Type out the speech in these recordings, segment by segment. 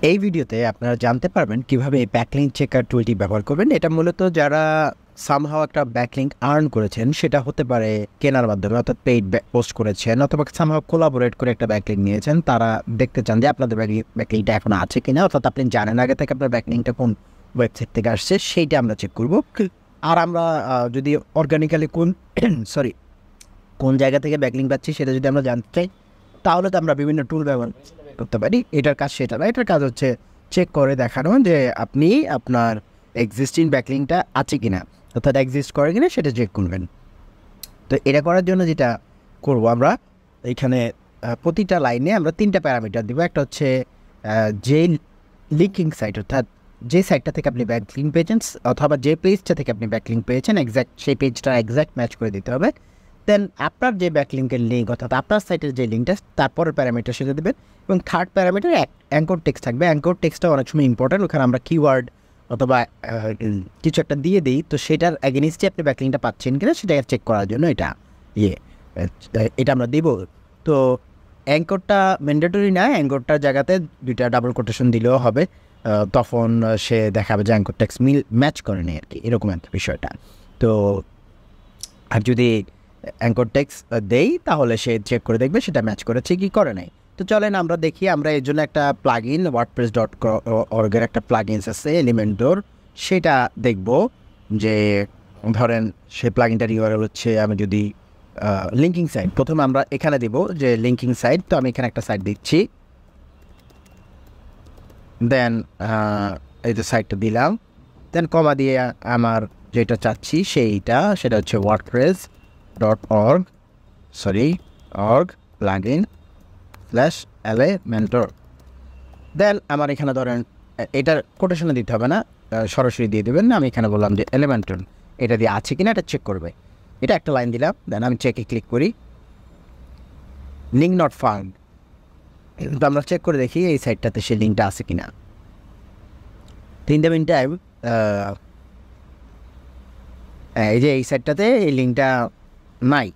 এই ভিডিওতে আপনারা জানতে পারবেন কিভাবে এই ব্যাকলিঙ্ক চেকার টুলটি ব্যবহার করবেন। এটা মূলত যারা সামহাও একটা ব্যাকলিঙ্ক আর্ন করেছেন, সেটা হতে পারে কেনার মাধ্যমে, অর্থাৎ পেইড পোস্ট করেছেন অথবা সামহাও কোলাবোরেট করে একটা ব্যাকলিঙ্ক নিয়েছেন। তারা দেখতে চান যে আপনাদের ব্যাকলিঙ্কটা এখন আছে কিনা, অর্থাৎ আপনি জানেন আগে থেকে আপনার ব্যাকলিঙ্কটা কোন ওয়েবসাইট থেকে আসছে, সেইটা আমরা চেক করব। আর আমরা যদি অর্গানিক্যালি কোন জায়গা থেকে ব্যাকলিঙ্ক পাচ্ছি সেটা যদি আমরা জানতে চাই, তাহলে তো আমরা বিভিন্ন টুল ব্যবহার করতে পারি। এটার কাজ সেটা না, এটার কাজ হচ্ছে চেক করে দেখানো যে আপনি আপনার এক্সিস্টিং ব্যাকলিঙ্কটা আছে কিনা, অর্থাৎ এক্সিস্ট করে কিনা সেটা চেক করবেন। তো এটা করার জন্য যেটা করব, আমরা এখানে প্রতিটা লাইনে আমরা 3টা প্যারামিটার দিব। একটা হচ্ছে যে লিঙ্কিং সাইট, অর্থাৎ যে সাইটটা থেকে আপনি ব্যাকলিঙ্ক পেয়েছেন অথবা যে পেজটা থেকে আপনি ব্যাকলিঙ্ক পেয়েছেন এক্স্যাক্ট সেই পেজটা এক্স্যাক্ট ম্যাচ করে দিতে হবে। দেন আপনার যে ব্যাকলিঙ্কের লিঙ্ক, অর্থাৎ আপনার সাইটের যে লিঙ্কটা, তারপরের প্যারামিটার সেটা দেবেন। এবং থার্ড প্যারামিটার অ্যাঙ্কর টেক্সট থাকবে। অ্যাঙ্কর টেক্সটটা অনেক সময় ইম্পর্টেন্ট, ওখানে আমরা কিওয়ার্ড অথবা কিছু একটা দিয়ে দিই, তো সেটার অ্যাগেনিস্টে আপনি ব্যাকলিঙ্কটা পাচ্ছেন কিনা সেটা চেক করার জন্য এটা আমরা দিব। তো অ্যাঙ্করটা ম্যান্ডেটরি না, অ্যাঙ্করটার জায়গাতে 2টা ডাবল কোটেশন দিলেও হবে, তখন সে দেখাবে যে অ্যাঙ্কর টেক্সট ম্যাচ করেনি আর কি, এরকম একটা বিষয়টা। তো আর যদি অ্যাঙ্কর টেক্সট দেই তাহলে সে চেক করে দেখবে সেটা ম্যাচ করেছে কি করে নাই। তো চলেন আমরা দেখি। আমরা এর জন্য একটা প্লাগইন wordpress.org-এর একটা প্লাগইনস আছে এলিমেন্টর, সেটা দেখব। যে ধরেন সেই প্লাগইনটার ইউআরএল হচ্ছে, আমি যদি লিঙ্কিং সাইট, প্রথমে আমরা এখানে দিব যে লিঙ্কিং সাইট। তো আমি এখানে একটা সাইট দিচ্ছি, দেন এই যে সাইটটা দিলাম, দেন কমা দিয়ে আমার যেটা চাচ্ছি সেটা হচ্ছে wordpress.org plugin/elementor। দেন আমার এখানে ধরেন এটার কোটেশনে দিতে হবে না, সরাসরি দিয়ে দেবেন। আমি এখানে বললাম যে এলিমেন্টর, এটা দিয়ে আছে কিনা এটা চেক করবে। এটা একটা লাইন দিলাম, দেন আমি চেকে ক্লিক করি, লিঙ্ক নট ফাউন্ড। তো আমরা চেক করে দেখি এই সাইটটাতে সেই লিঙ্কটা আছে কিনা। ইন দ্য মিন টাইম এই যে এই সাইটটাতে এই লিঙ্কটা নাই,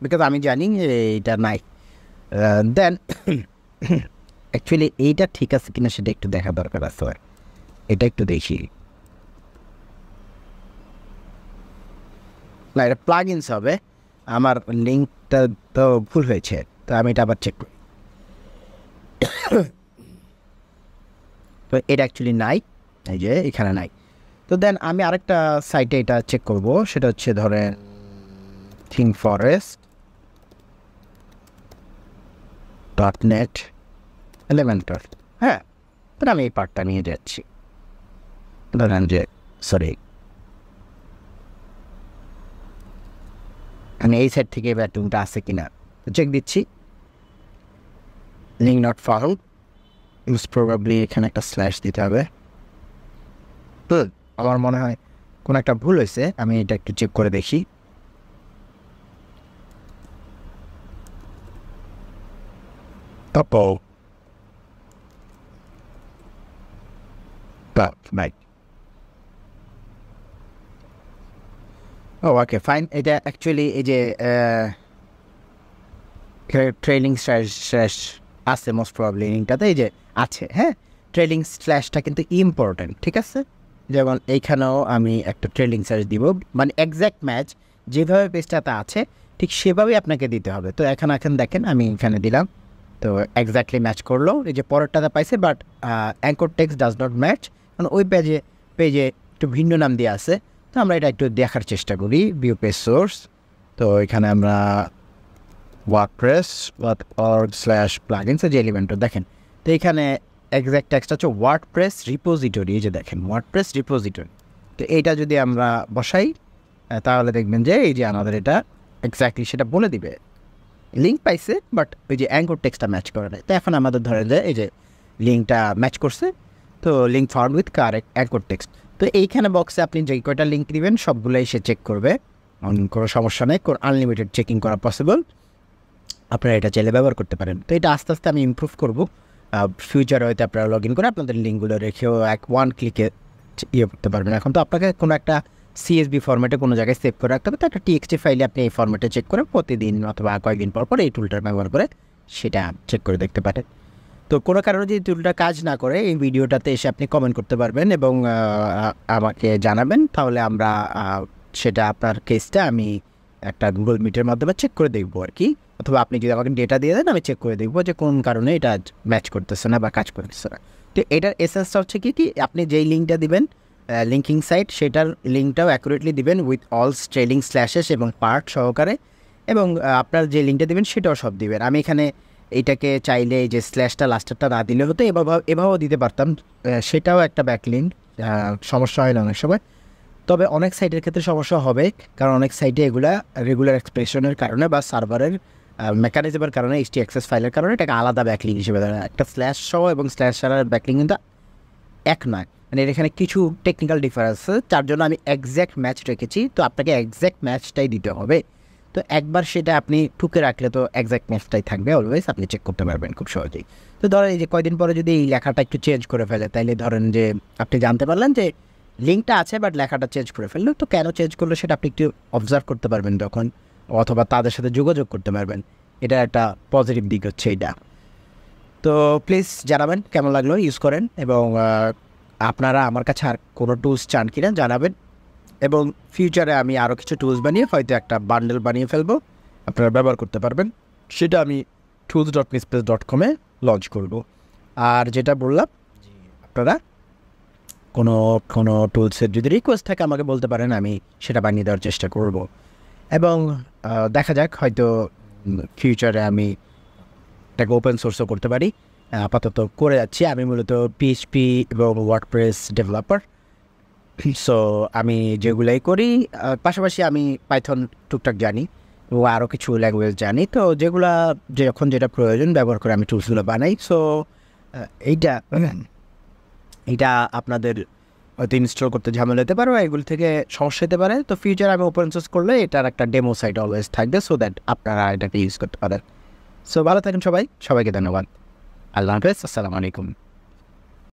বিকজ আমি জানি এইটা নাই। দেন অ্যাকচুয়ালি এইটা ঠিক আছে কিনা সেটা একটু দেখা দরকার আছে, এটা একটু দেখি। না, এটা প্লাগইনস হবে, আমার লিঙ্কটা তো ভুল হয়েছে, তো আমি এটা আবার চেক করি। তো এটা অ্যাকচুয়ালি নাই, এই যে এখানে নাই। তো দেন আমি আরেকটা সাইটে এটা চেক করব, সেটা হচ্ছে ধরেন thinkforest.net এলিমেন্টর। হ্যাঁ, তাহলে আমি এই পার্টটা নিয়ে যাচ্ছি, ধরেন যে আমি এই সাইট থেকে ব্যাটুমটা আছে কিনা তো চেক দিচ্ছি, লিঙ্ক নট ফাউন্ড, প্রবাবলি এখানে একটা স্ল্যাশ দিতে হবে। তো আমার মনে হয় কোনো একটা ভুল হয়েছে, আমি এটা একটু চেক করে দেখি। Okay fine. এটা অ্যাকচুয়ালি এই যে ট্রেলিং স্ল্যাশ আছে, মোস্ট প্রবাবলি লিঙ্কটাতে এই যে আছে। হ্যাঁ, ট্রেলিং স্ল্যাশটা কিন্তু ইম্পর্টেন্ট, ঠিক আছে। যেমন এইখানেও আমি একটা ট্রেলিং স্ল্যাশ দিব, মানে এক্স্যাক্ট ম্যাচ যেভাবে পেজটাতে আছে ঠিক সেভাবেই আপনাকে দিতে হবে। তো এখন দেখেন আমি এখানে দিলাম, তো এক্স্যাক্টলি ম্যাচ করলো। এই যে পরেরটাতে পাইছে, but anchor text does not match, কারণ ওই পেজে একটু ভিন্ন নাম দিয়ে আছে। তো আমরা এটা একটু দেখার চেষ্টা করি, ভিউ পেজ সোর্স। তো এখানে আমরা wordpress.org/plugins যে এলিমেন্টর দেখেন, তো এখানে এক্স্যাক্ট টেক্সট হচ্ছে ওয়ার্ডপ্রেস রিপোজিটরি। এই যে দেখেন ওয়ার্ডপ্রেস রিপোজিটরি। তো এইটা যদি আমরা বসাই তাহলে দেখবেন যে এই যে আমাদের এটা এক্স্যাক্টলি সেটা বলে দিবে। লিঙ্ক পাইছে, বাট ওই যে অ্যাঙ্কর টেক্সটটা ম্যাচ করে নেয়। তো এখন আমাদের ধরে যে এই যে লিঙ্কটা ম্যাচ করছে, তো link found with correct anchor text. তো এইখানে বক্সে আপনি যে কয়টা লিঙ্ক দিবেন সবগুলোই সে চেক করবে, কোনো সমস্যা নেই, আনলিমিটেড চেকিং করা পসিবল। আপনারা এটা চাইলে ব্যবহার করতে পারেন। তো এটা আস্তে আস্তে আমি ইমপ্রুভ করবো, ফিউচারে হয়তো আপনারা লগ ইন করে আপনাদের লিঙ্কগুলো রেখেও ওয়ান ক্লিকে করতে পারবেন। এখন তো আপনাকে কোনো একটা CSV ফরম্যাটে কোনো জায়গায় সেভ করে রাখতে হবে, তো একটা TXT ফাইলে আপনি এই ফরম্যাটে চেক করে প্রতিদিন অথবা কয়েকদিন পর এই টুলটা ব্যবহার করে সেটা চেক করে দেখতে পারেন। তো কোনো কারণে যদি টুলটা কাজ না করে এই ভিডিওটাতে এসে আপনি কমেন্ট করতে পারবেন এবং আমাকে জানাবেন, তাহলে আমরা সেটা আপনার কেসটা আমি একটা গুগল মিটের মাধ্যমে চেক করে দেখবো আর কি, অথবা আপনি যদি আমাকে ডেটা দিয়ে দেন আমি চেক করে দেখবো যে কোন কারণে এটা ম্যাচ করতেছে না বা কাজ করতেছে না। তো এটার এসেন্সটা হচ্ছে কি আপনি যেই লিঙ্কটা দিবেন লিঙ্কিং সাইট, সেটার লিঙ্কটাও অ্যাকুরেটলি দিবেন উইথ অল ট্রেলিং স্ল্যাশেস এবং পার্ট সহকারে, এবং আপনার যে লিঙ্কটা দিবেন সেটাও সব দিবেন। আমি এখানে এইটাকে চাইলে যে স্ল্যাশটা লাস্টারটা না দিলে হতো, এভাবেও দিতে পারতাম, সেটাও একটা ব্যাকলিঙ্ক, সমস্যা হয় না অনেক সময়। তবে অনেক সাইটের ক্ষেত্রে সমস্যা হবে, কারণ অনেক সাইটে এগুলা রেগুলার এক্সপ্রেশনের কারণে বা সার্ভারের মেকানিজমের কারণে HTXS ফাইলের কারণে এটাকে আলাদা ব্যাকলিঙ্ক হিসেবে ধরে। একটা স্ল্যাশ সহ এবং স্ল্যাশ ছাড়ার ব্যাকলিঙ্ক কিন্তু এক নয়, মানে এখানে কিছু টেকনিক্যাল ডিফারেন্স আছে, তার জন্য আমি এক্স্যাক্ট ম্যাচ রেখেছি। তো আপনাকে এক্স্যাক্ট ম্যাচটাই দিতে হবে। তো একবার সেটা আপনি ঠুকে রাখলে তো এক্স্যাক্ট ম্যাচটাই থাকবে, অলওয়েজ আপনি চেক করতে পারবেন খুব সহজেই। তো ধরেন এই যে কয়দিন পরে যদি এই লেখাটা একটু চেঞ্জ করে ফেলে, তাইলে ধরেন যে আপনি জানতে পারলেন যে লিঙ্কটা আছে বাট লেখাটা চেঞ্জ করে ফেললো, তো কেন চেঞ্জ করলো সেটা আপনি একটু অবজার্ভ করতে পারবেন তখন, অথবা তাদের সাথে যোগাযোগ করতে পারবেন। এটা একটা পজিটিভ দিক হচ্ছে এইটা। তো প্লিজ জানাবেন কেমন লাগলো, ইউজ করেন, এবং আপনারা আমার কাছে আর কোনো টুলস চান কিনা জানাবেন, এবং ফিউচারে আমি আরও কিছু টুলস বানিয়ে হয়তো একটা বান্ডেল বানিয়ে ফেলবো, আপনারা ব্যবহার করতে পারবেন। সেটা আমি tools.mispace.com-এ লঞ্চ করব। আর যেটা বললাম, আপনারা কোনো কোনো টুলসের যদি রিকোয়েস্ট থাকে আমাকে বলতে পারেন, আমি সেটা বানিয়ে দেওয়ার চেষ্টা করব। এবং দেখা যাক, হয়তো ফিউচারে আমি এটাকে ওপেন সোর্সও করতে পারি। আপাতত করে যাচ্ছি, আমি মূলত PHP এবং ওয়ার্ডপ্রেস ডেভেলপার। সো আমি যেগুলাই করি, পাশাপাশি আমি পাইথন টুকটাক জানি ও আরও কিছু ল্যাঙ্গুয়েজ জানি। তো যেগুলা যখন যেটা প্রয়োজন ব্যবহার করে আমি টুলসগুলো বানাই। সো এইটা আপনাদের হয়তো ইনস্টল করতে ঝামেলা হতে পারে, এগুলো থেকে সমস্যা হতে পারে। তো ফিউচার আমি ওপেন সোর্স করলে এটার একটা ডেমো সাইট অলওয়েজ থাকবে, সো দ্যাট আপনারা এটাকে ইউজ করতে পারেন। সো ভালো থাকেন সবাই, সবাইকে ধন্যবাদ। আল্লাহ হাফেজ, আসসালামু আলাইকুম।